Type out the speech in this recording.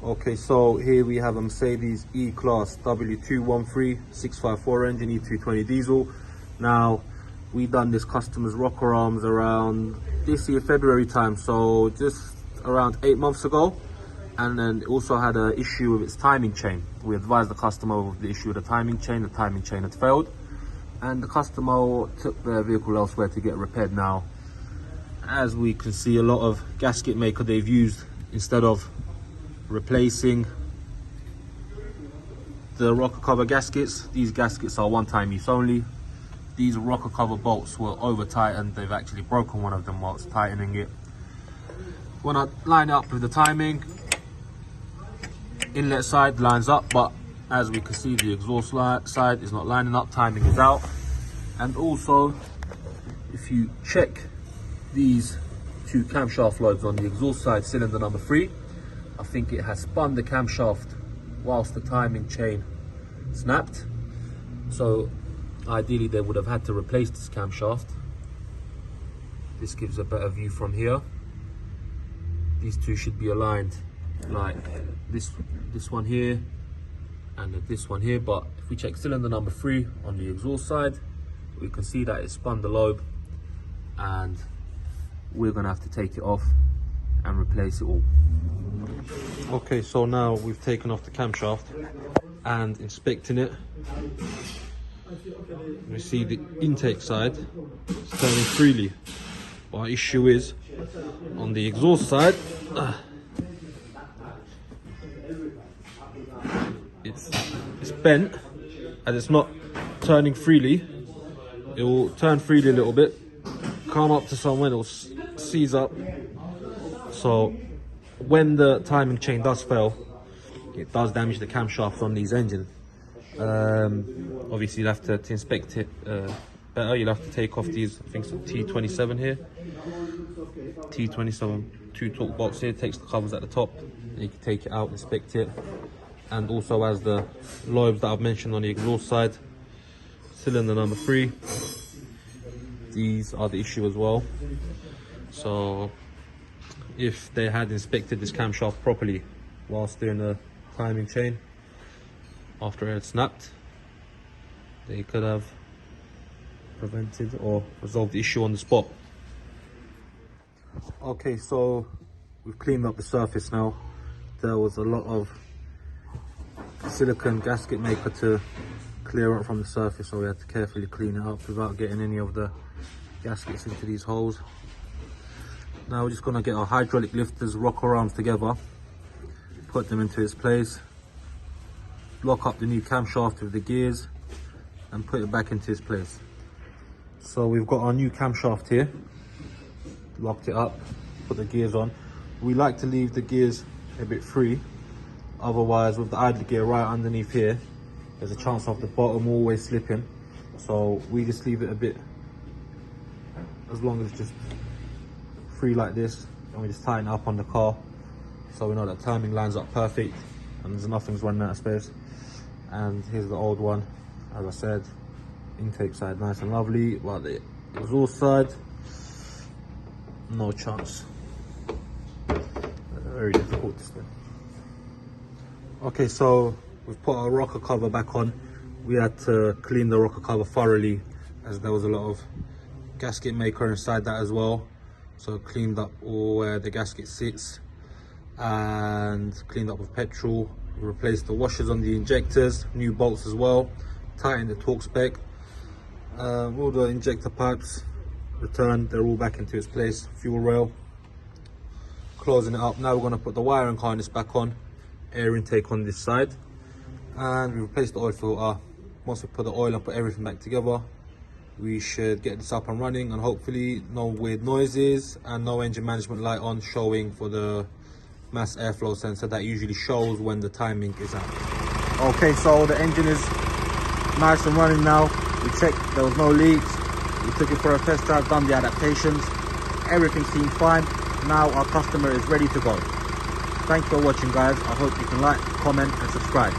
Okay, so here we have a Mercedes E-Class W213 654 engine, E220 diesel. Now, we done this customer's rocker arms around this year February time, so just around 8 months ago. And then it also had an issue with its timing chain. We advised the customer of the issue with the timing chain had failed, and the customer took their vehicle elsewhere to get repaired. Now, as we can see, a lot of gasket maker they've used, instead of replacing the rocker cover gaskets, these gaskets are one-time use only. These rocker cover bolts were over tightened. They've actually broken one of them whilst tightening it. When I line it up with the timing, inlet side lines up, but as we can see, the exhaust side is not lining up, timing is out. And also, if you check these two camshaft lobes on the exhaust side, cylinder number 3, I think it has spun the camshaft whilst the timing chain snapped. So ideally they would have had to replace this camshaft. This gives a better view from here. These two should be aligned like this one here and this one here, but if we check cylinder number 3 on the exhaust side, we can see that it spun the lobe, and we're gonna have to take it off and replace it all. Okay, so now we've taken off the camshaft and inspecting it, we see the intake side is turning freely. Our issue is on the exhaust side, it's bent and it's not turning freely. It will turn freely a little bit, come up to somewhere, it will seize up. So when the timing chain does fail, it does damage the camshaft on these engines. Obviously, you'll have to inspect it better. You'll have to take off these, I think it's T27 here. T27 two torque bolts here, takes the covers at the top. You can take it out, inspect it. And also as the lobes that I've mentioned on the exhaust side, cylinder number 3, these are the issue as well. So if they had inspected this camshaft properly whilst doing the timing chain after it had snapped, they could have prevented or resolved the issue on the spot. Okay, so we've cleaned up the surface now. There was a lot of silicone gasket maker to clear up from the surface, so we had to carefully clean it up without getting any of the gaskets into these holes. Now we're just going to get our hydraulic lifters, rocker arms together, put them into its place, lock up the new camshaft with the gears and put it back into its place. So we've got our new camshaft here, locked it up, put the gears on. We like to leave the gears a bit free, otherwise with the idler gear right underneath here, there's a chance of the bottom always slipping. So we just leave it a bit, as long as just free like this, and we just tighten it up on the car so we know that timing lines up perfect and there's nothing's running out of space. And here's the old one, as I said, intake side nice and lovely, but the exhaust side, no chance. Very difficult to spin. Okay, so we've put our rocker cover back on. We had to clean the rocker cover thoroughly as there was a lot of gasket maker inside that as well. So cleaned up all where the gasket sits and cleaned up with petrol. We replaced the washers on the injectors, new bolts as well, tightened the torque spec. All the injector pipes returned, they're all back into its place. Fuel rail, closing it up. Now we're going to put the wiring harness back on, air intake on this side, and we replaced the oil filter. Once we put the oil and put everything back together, we should get this up and running, and hopefully no weird noises and no engine management light on showing for the mass airflow sensor that usually shows when the timing is out. Okay, so the engine is nice and running now. We checked, there was no leaks. We took it for a test drive, done the adaptations. Everything seemed fine. Now our customer is ready to go. Thanks for watching, guys. I hope you can like, comment and subscribe.